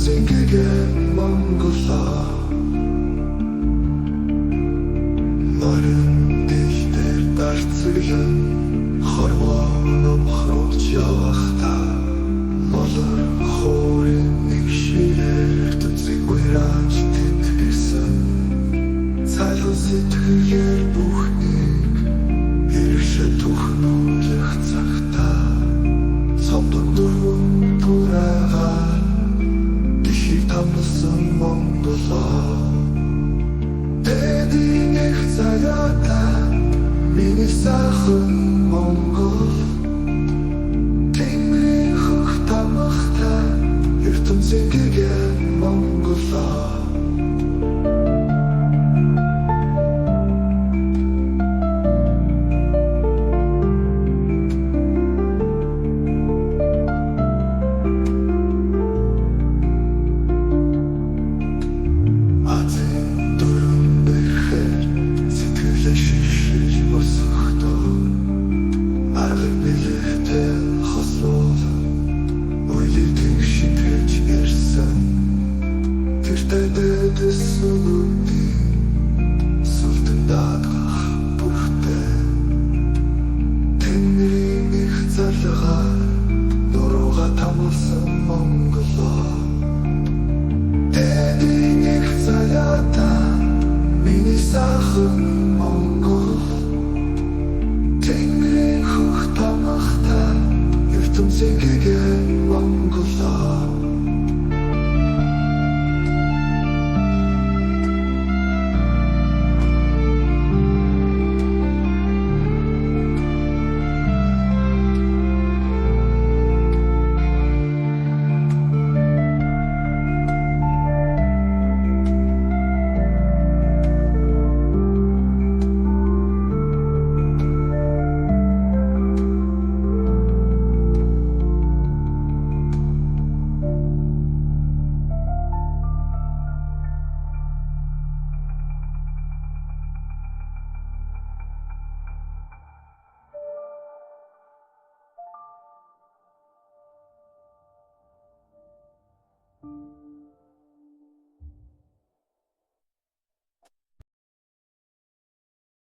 Singing Mongola Нарын дэвтэр дарцэглэн хорвоон ухруулж явахдаа Молор хоорын нэг ширээр төцөггүй рааж тэтгэрсэн Цайлан сэтгэлээр бүхнийг иршээ тухнуулах цагтаа Цомдог дөрвөн бүрээгаа Тамсан Монголоо Дэдийн их заяата Миний сайхан Монгол Тэнгэрийн хөх тамхтай ертөнцийн гэгэн Монголоо Нурууга тамсан Монголоо Дэдийн их заяата Миний сайхан Монгол Тэнгэрийн хөх тамхтай ертөнцийн гэгэн Монголоо